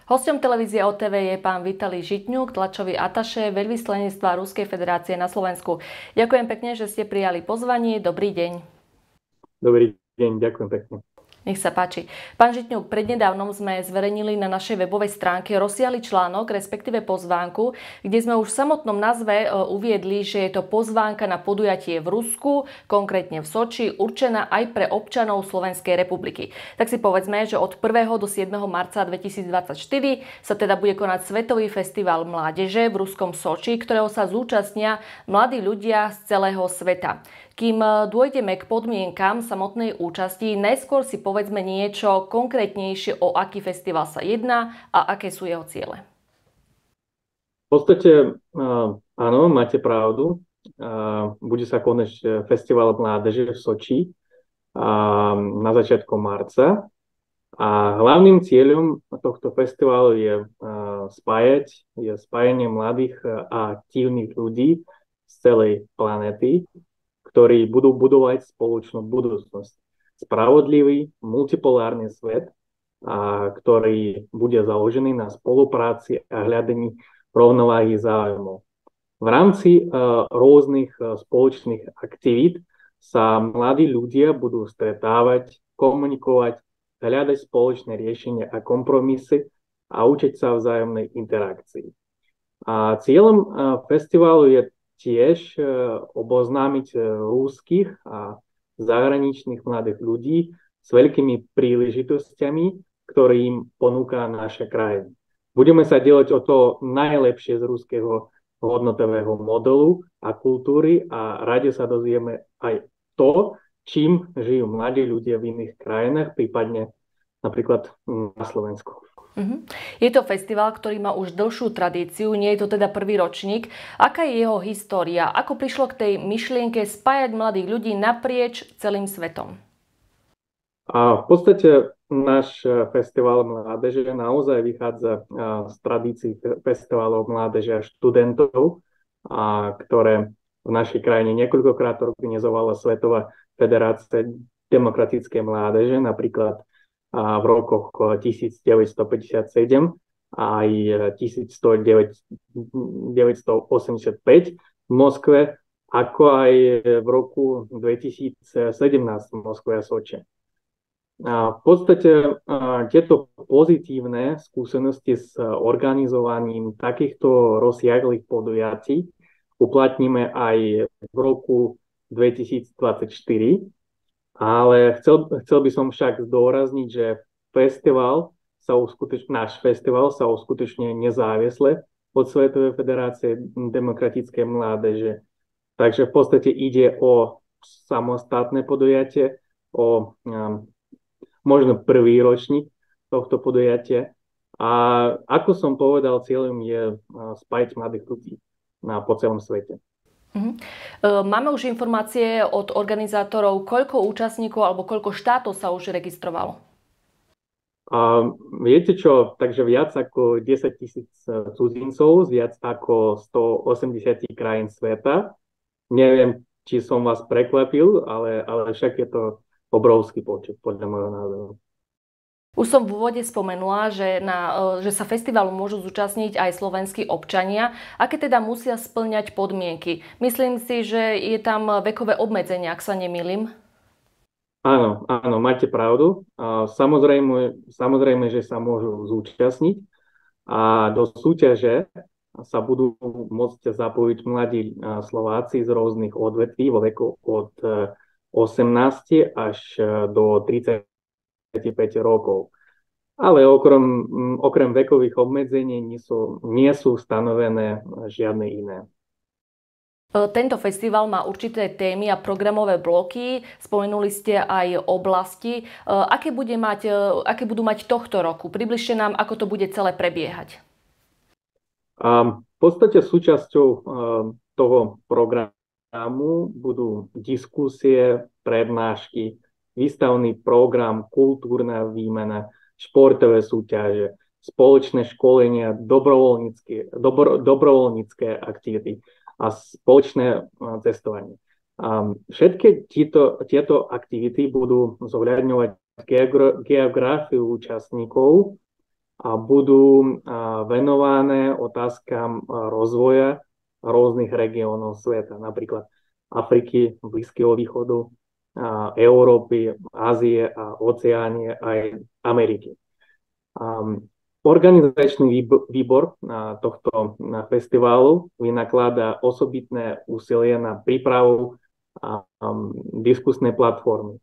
Hosťom televízie OTV je pán Vitalij Žitňuk, tlačový atašé veľvyslanectva Ruskej federácie na Slovensku. Ďakujem pekne, že ste prijali pozvanie. Dobrý deň. Dobrý deň, ďakujem pekne. Nech sa páči. Pán Žitňuk, prednedávnom sme zverejnili na našej webovej stránke rozsiahly článok, respektíve pozvánku, kde sme už v samotnom názve uviedli, že je to pozvánka na podujatie v Rusku, konkrétne v Soči, určená aj pre občanov Slovenskej republiky. Tak si povedzme, že od 1. do 7. marca 2024 sa teda bude konať Svetový festival mládeže v ruskom Soči, ktorého sa zúčastnia mladí ľudia z celého sveta. Kým dôjdeme k podmienkam samotnej účasti, najskôr si povedzme niečo konkrétnejšie, o aký festival sa jedná a aké sú jeho ciele. V podstate áno, máte pravdu. Bude sa konať festival mládeže v Soči na začiatku marca. A hlavným cieľom tohto festivalu je spájanie mladých a aktívnych ľudí z celej planéty, ktorí budú budovať spoločnú budúcnosť. Spravodlivý, multipolárny svet, ktorý bude založený na spolupráci a hľadaní rovnováhy záujmov. V rámci rôznych spoločných aktivít sa mladí ľudia budú stretávať, komunikovať, hľadať spoločné riešenia a kompromisy a učiť sa vzájomnej interakcii. A cieľom festivalu je tiež oboznámiť ruských a zahraničných mladých ľudí s veľkými príležitosťami, ktoré im ponúka naša krajina. Budeme sa delať o to najlepšie z ruského hodnotového modelu a kultúry a radi sa dozvieme aj to, čím žijú mladí ľudia v iných krajinách, prípadne napríklad na Slovensku. Je to festival, ktorý má už dlhšiu tradíciu, nie je to teda prvý ročník. Aká je jeho história? Ako prišlo k tej myšlienke spájať mladých ľudí naprieč celým svetom? V podstate náš festival mládeže naozaj vychádza z tradícií festivalov mládeže a študentov, ktoré v našej krajine niekoľkokrát organizovala Svetová federácia demokratickej mládeže, napríklad v rokoch 1957 a aj 1985 v Moskve, ako aj v roku 2017 v Moskve a Soči. V podstate tieto pozitívne skúsenosti s organizovaním takýchto rozsiahlých podujatí uplatníme aj v roku 2024. Ale chcel by som však zdôrazniť, že náš festival sa uskutočňuje nezávisle od Svetovej federácie demokratickej mládeže. Takže v podstate ide o samostatné podujatie, o možno prvý ročník tohto podujatia. A ako som povedal, cieľom je spájať mladých ľudí po celom svete. Máme už informácie od organizátorov, koľko účastníkov alebo koľko štátov sa už registrovalo? Viete čo, takže viac ako 10 000 cudzincov z viac ako 180 krajín sveta. Neviem, či som vás prekvapil, ale však je to obrovský počet, podľa môjho názoru. Už som v úvode spomenula, že sa festivalu môžu zúčastniť aj slovenskí občania. Aké teda musia spĺňať podmienky? Myslím si, že je tam vekové obmedzenie, ak sa nemýlim. Áno, máte pravdu. Samozrejme, že sa môžu zúčastniť a do súťaže sa budú môcť zapojiť mladí Slováci z rôznych odvetví vo veku od 18 až do 35 rokov. Ale okrem vekových obmedzení nie sú stanovené žiadne iné. Tento festival má určité témy a programové bloky. Spomenuli ste aj oblasti. Aké budú mať tohto roku? Približte nám, ako to bude celé prebiehať. V podstate súčasťou toho programu budú diskusie, prednášky, výstavný program, kultúrna výmena, športové súťaže, spoločné školenia, dobrovoľnícke aktivity a spoločné cestovanie. Všetky tieto aktivity budú zohľadňovať geografiu účastníkov a budú venované otázkam rozvoja rôznych regiónov sveta, napríklad Afriky, Blízkeho východu, Európy, Ázie a Oceánie aj Ameriky. Organizačný výbor tohto festivalu vynakladá osobitné úsilie na prípravu diskusnej platformy.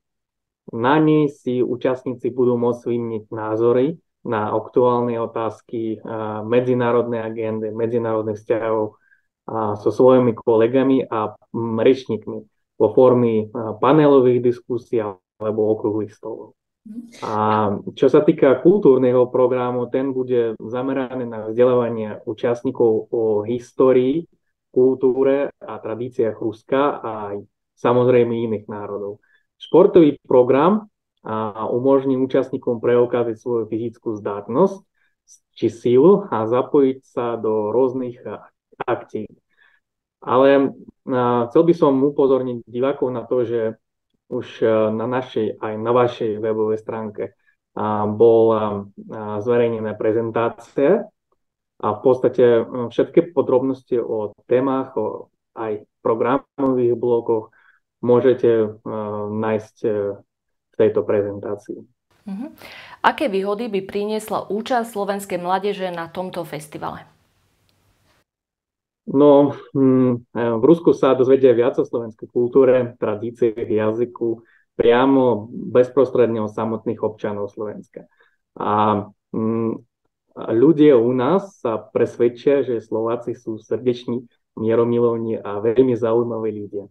Na nej si účastníci budú môcť vymeniť názory na aktuálne otázky medzinárodnej agendy, medzinárodných vzťahov so svojimi kolegami a rečníkmi vo formy panelových diskusí alebo okrúhlych stolov. A čo sa týka kultúrneho programu, ten bude zameraný na vzdelávanie účastníkov o histórii, kultúre a tradíciách Ruska a aj samozrejme iných národov. Športový program umožní účastníkom preukázať svoju fyzickú zdatnosť či sílu a zapojiť sa do rôznych akcií. Ale chcel by som upozorniť divákov na to, že už na našej aj na vašej webovej stránke bola zverejnená prezentácia a v podstate všetky podrobnosti o témach, o aj programových blokoch môžete nájsť v tejto prezentácii. Aké výhody by priniesla účasť slovenskej mládeže na tomto festivale? No, v Rusku sa dozvedia viac o slovenskej kultúre, tradíciách, jazyku, priamo bezprostredne od samotných občanov Slovenska. A ľudia u nás sa presvedčia, že Slováci sú srdeční, mieromilovní a veľmi zaujímaví ľudia.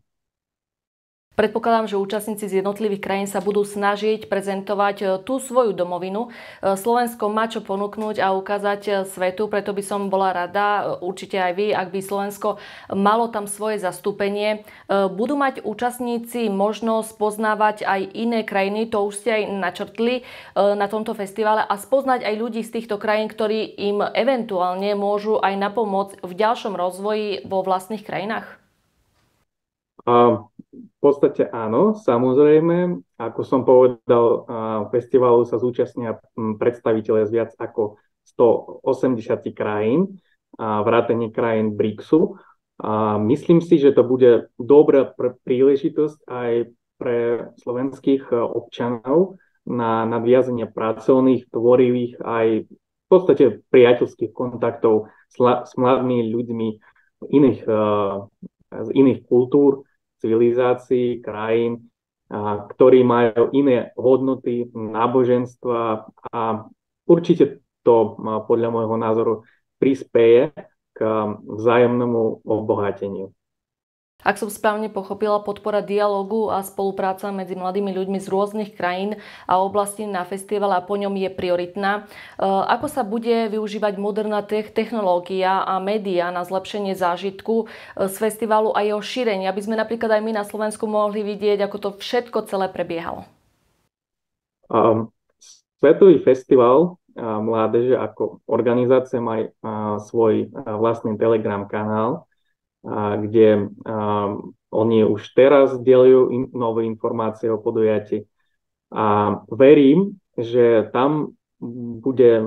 Predpokladám, že účastníci z jednotlivých krajín sa budú snažiť prezentovať tú svoju domovinu. Slovensko má čo ponúknuť a ukázať svetu, preto by som bola rada, určite aj vy, ak by Slovensko malo tam svoje zastúpenie. Budú mať účastníci možnosť poznávať aj iné krajiny, to už ste aj načrtli na tomto festivale, a spoznať aj ľudí z týchto krajín, ktorí im eventuálne môžu aj napomôcť v ďalšom rozvoji vo vlastných krajinách? V podstate áno, samozrejme. Ako som povedal, festivalu sa zúčastnia predstavitelia z viac ako 180 krajín, vrátane krajín BRICSu. Myslím si, že to bude dobrá príležitosť aj pre slovenských občanov na nadviazanie pracovných, tvorivých aj v podstate priateľských kontaktov s mladými ľuďmi z iných kultúr, civilizácií, krajín, ktorí majú iné hodnoty, náboženstva a určite to podľa môjho názoru prispieje k vzájomnému obohateniu. Ak som správne pochopila, podpora dialógu a spolupráca medzi mladými ľuďmi z rôznych krajín a oblastí na festivale a po ňom je prioritná. Ako sa bude využívať moderná technológia a média na zlepšenie zážitku z festivalu a jeho šírenie, aby sme napríklad aj my na Slovensku mohli vidieť, ako to všetko celé prebiehalo? Svetový festival mládeže ako organizácia má svoj vlastný Telegram kanál, kde oni už teraz delujú nové informácie o podujatí. A verím, že tam bude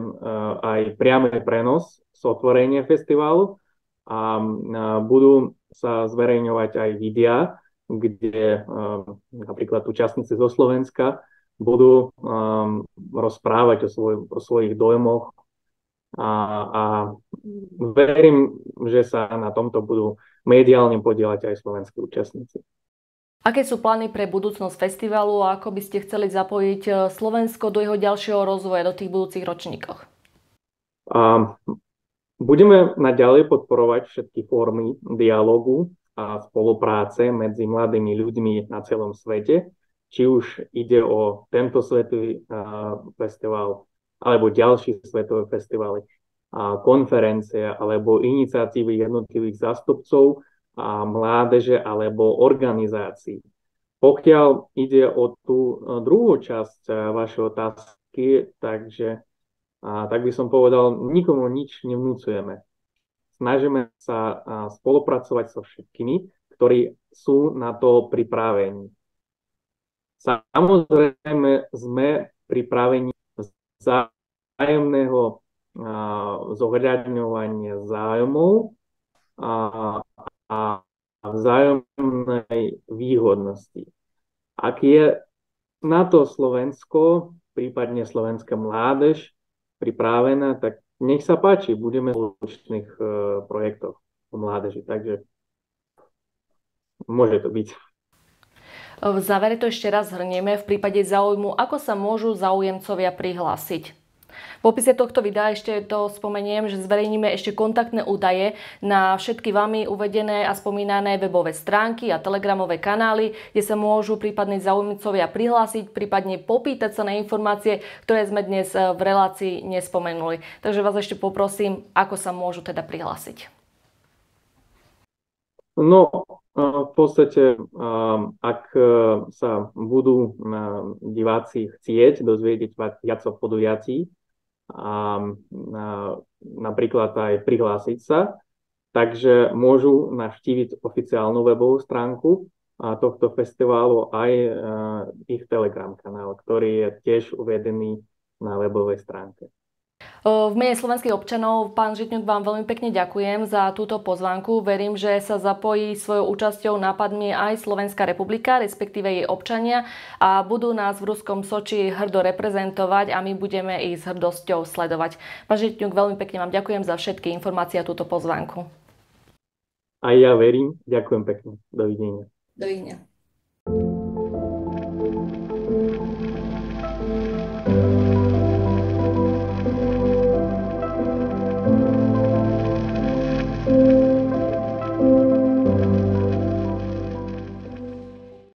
aj priamy prenos z otvorenia festivalu a budú sa zverejňovať aj videá, kde napríklad účastníci zo Slovenska budú rozprávať o svojich dojmoch a verím, že sa na tomto budú mediálne podieľať aj slovenskí účastníci. Aké sú plány pre budúcnosť festivalu a ako by ste chceli zapojiť Slovensko do jeho ďalšieho rozvoja do tých budúcich ročníkoch? Budeme naďalej podporovať všetky formy dialógu a spolupráce medzi mladými ľuďmi na celom svete, či už ide o tento svetový festival alebo ďalší svetové festivaly, konferencie alebo iniciatívy jednotlivých zástupcov a mládeže alebo organizácií. Pokiaľ ide o tú druhú časť vašej otázky, tak by som povedal, nikomu nič nevnúcujeme. Snažíme sa spolupracovať so všetkými, ktorí sú na to pripravení. Samozrejme sme pripravení vzájomného zohľadňovania zájmov a vzájomnej výhodnosti. Ak je na to Slovensko, prípadne slovenská mládež pripravená, tak nech sa páči, budeme v spoločných projektoch o mládeži, takže môže to byť. V závere to ešte raz zhrnieme. V prípade záujmu, ako sa môžu záujemcovia prihlásiť? V opise tohto videa ešte to spomeniem, že zverejníme ešte kontaktné údaje na všetky vami uvedené a spomínané webové stránky a telegramové kanály, kde sa môžu prípadne záujemcovia prihlásiť, prípadne popýtať sa na informácie, ktoré sme dnes v relácii nespomenuli. Takže vás ešte poprosím, ako sa môžu teda prihlásiť. No, v podstate, ak sa budú diváci chcieť dozvedieť viac o podujatí, a napríklad aj prihlásiť sa, takže môžu navštíviť oficiálnu webovú stránku tohto festivalu aj ich Telegram kanál, ktorý je tiež uvedený na webovej stránke. V mene slovenských občanov, pán Žitňuk, vám veľmi pekne ďakujem za túto pozvánku. Verím, že sa zapojí svojou účasťou nápadmi aj Slovenská republika, respektíve jej občania, a budú nás v ruskom Soči hrdo reprezentovať a my budeme ich s hrdosťou sledovať. Pán Žitňuk, veľmi pekne vám ďakujem za všetky informácie a túto pozvánku. A ja verím. Ďakujem pekne. Dovidenia. Dovidenia.